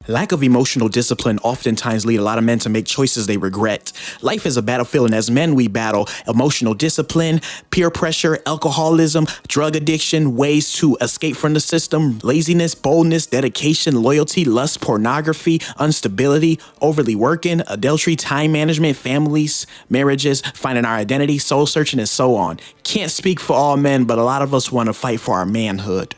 Lack of emotional discipline oftentimes lead a lot of men to make choices they regret. Life is a battlefield, and as men, we battle emotional discipline, peer pressure, alcoholism, drug addiction, ways to escape from the system, laziness, boldness, dedication, loyalty, lust, pornography, instability, overly working, adultery, time management, families, marriages, finding our identity, soul searching, and so on. Can't speak for all men, but a lot of us want to fight for our manhood.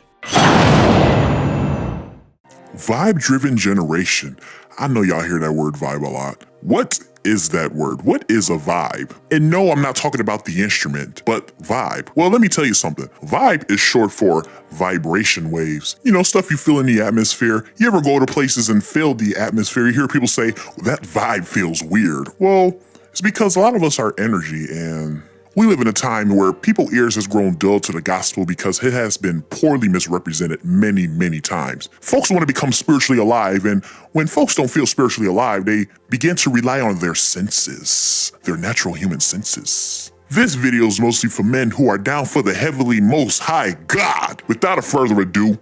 Vibe-driven generation. I know y'all hear that word vibe a lot. What is that word? What is a vibe? And no, I'm not talking about the instrument, but vibe. Well, let me tell you something. Vibe is short for vibration waves. You know, stuff you feel in the atmosphere. You ever go to places and feel the atmosphere? You hear people say, that vibe feels weird. Well, it's because a lot of us are energy, and we live in a time where people's ears has grown dull to the gospel because it has been poorly misrepresented many, many times. Folks want to become spiritually alive, and when folks don't feel spiritually alive, they begin to rely on their senses, their natural human senses. This video is mostly for men who are down for the heavenly most high God. Without further ado,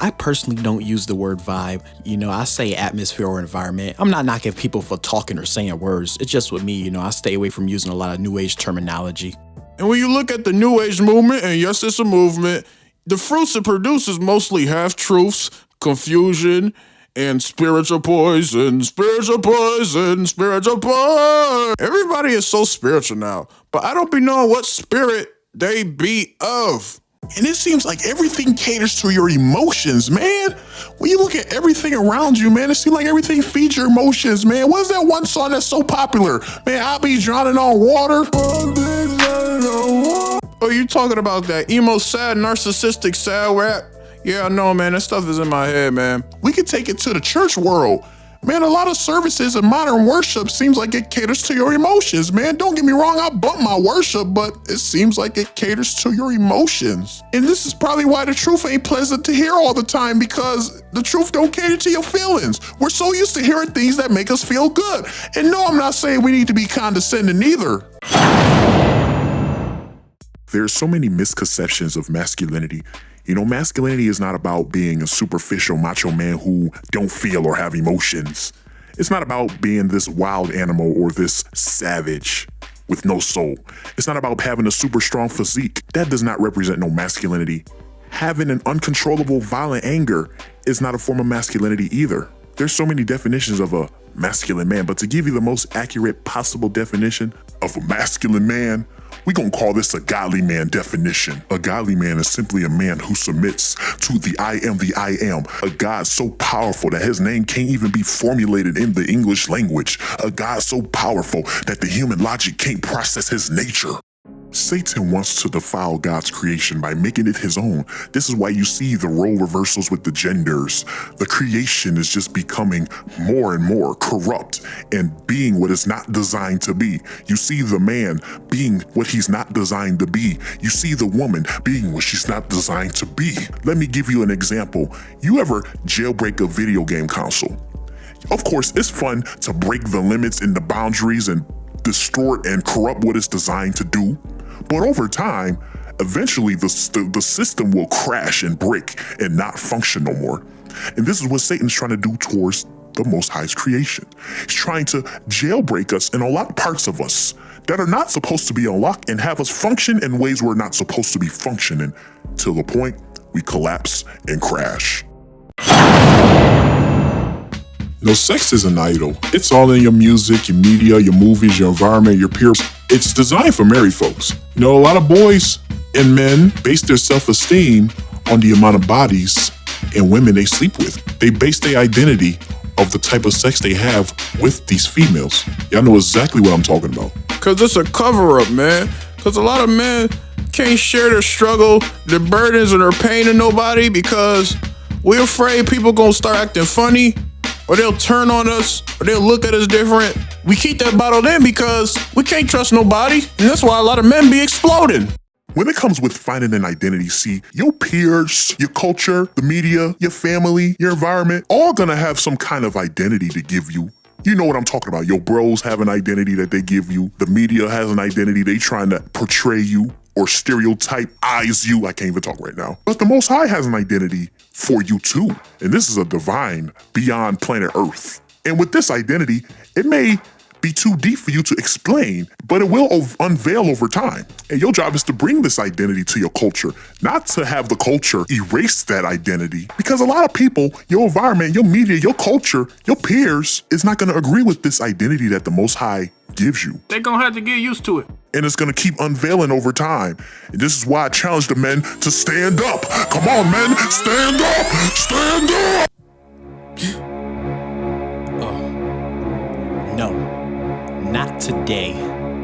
I personally don't use the word vibe. I say atmosphere or environment. I'm not knocking people for talking or saying words. It's just with me, I stay away from using a lot of new age terminology. And when you look at the new age movement, and yes, it's a movement, the fruits it produces mostly half-truths, confusion, and spiritual poison, spiritual poison, spiritual poison. Everybody is so spiritual now, but I don't be knowing what spirit they be of. and it seems like everything caters to your emotions, man. When you look at everything around you, man, it seems like everything feeds your emotions, man. What is that one song that's so popular? Man, I'll be drowning on water. Oh, you talking about that emo, sad, narcissistic, sad rap? Yeah, I know, man. That stuff is in my head, man. We could take it to the church world. Man, a lot of services in modern worship seems like it caters to your emotions, man. Don't get me wrong, I bump my worship, but it seems like it caters to your emotions. And this is probably why the truth ain't pleasant to hear all the time, because the truth don't cater to your feelings. We're so used to hearing things that make us feel good. And no, I'm not saying we need to be condescending either. There's so many misconceptions of masculinity. You know, masculinity is not about being a superficial macho man who don't feel or have emotions. It's not about being this wild animal or this savage with no soul. It's not about having a super strong physique. That does not represent no masculinity. Having an uncontrollable violent anger is not a form of masculinity either. There's so many definitions of a masculine man, but to give you the most accurate possible definition of a masculine man, we're gonna call this a godly man definition. A godly man is simply a man who submits to the I am, a God so powerful that his name can't even be formulated in the English language, a God so powerful that the human logic can't process his nature. Satan wants to defile God's creation by making it his own. This is why you see the role reversals with the genders. The creation is just becoming more and more corrupt and being what it's not designed to be. You see the man being what he's not designed to be. You see the woman being what she's not designed to be. Let me give you an example. You ever jailbreak a video game console? Of course, it's fun to break the limits and the boundaries and distort and corrupt what it's designed to do. But over time, eventually the system will crash and break and not function no more. And this is what Satan's trying to do towards the Most High's creation. He's trying to jailbreak us and unlock parts of us that are not supposed to be unlocked and have us function in ways we're not supposed to be functioning, till the point we collapse and crash. No, sex is an idol. It's all in your music, your media, your movies, your environment, your peers. It's designed for married folks. You know, a lot of boys and men base their self-esteem on the amount of bodies and women they sleep with. They base their identity of the type of sex they have with these females. Y'all know exactly what I'm talking about. Cause it's a cover-up, man. Cause a lot of men can't share their struggle, their burdens, or their pain to nobody because we're afraid people gonna start acting funny, or they'll turn on us, or they'll look at us different. We keep that bottled in because we can't trust nobody, and that's why a lot of men be exploding. When it comes with finding an identity, see, your peers, your culture, the media, your family, your environment, all gonna have some kind of identity to give you. You know what I'm talking about. Your bros have an identity that they give you. The media has an identity they trying to portray you. or stereotypize you. I can't even talk right now. But the Most High has an identity for you too. And this is a divine beyond planet Earth. And with this identity, it may be too deep for you to explain, but it will unveil over time. And your job is to bring this identity to your culture, not to have the culture erase that identity. Because a lot of people, your environment, your media, your culture, your peers is not going to agree with this identity that the Most High gives you. They're gonna have to get used to it. And it's going to keep unveiling over time. And this is why I challenge the men to stand up. Come on, men, stand up, stand up. No, not today.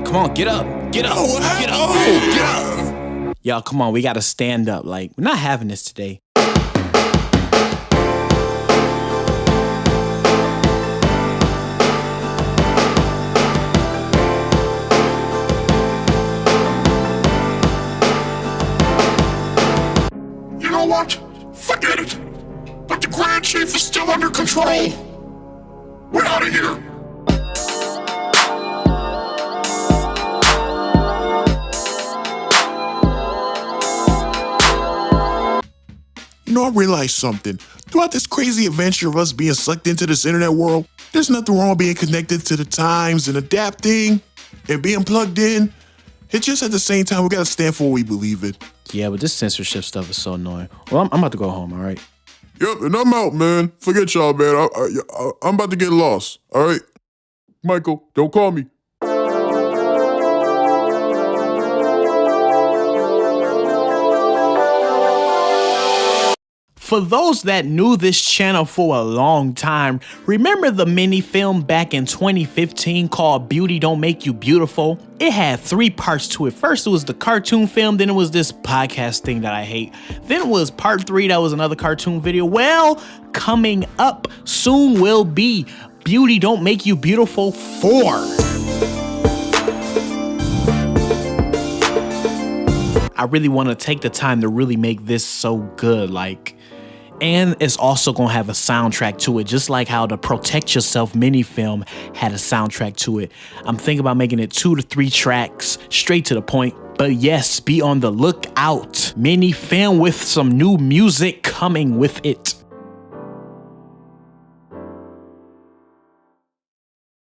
Come on, get up, get up, get up, get up. Y'all, come on, we gotta stand up. Like, we're not having this today. You know what? Forget it. But the Grand Chief is still under control. We're out of here. You know, I realized something. Throughout this crazy adventure of us being sucked into this internet world, there's nothing wrong with being connected to the times and adapting and being plugged in. It's just at the same time, we gotta stand for what we believe in. Yeah, but this censorship stuff is so annoying. Well, I'm about to go home, all right? Yep, and I'm out, man. Forget y'all, man. I'm about to get lost, all right? Michael, don't call me. For those that knew this channel for a long time, remember the mini film back in 2015 called Beauty Don't Make You Beautiful? It had 3 parts to it. First, it was the cartoon film, then it was this podcast thing that I hate. Then it was part 3, that was another cartoon video. Well, coming up soon will be Beauty Don't Make You Beautiful 4. I really want to take the time to really make this so good, and it's also gonna have a soundtrack to it, just like how the Protect Yourself mini film had a soundtrack to it. I'm thinking about making it 2 to 3 tracks, straight to the point. But yes, be on the lookout. Mini film with some new music coming with it.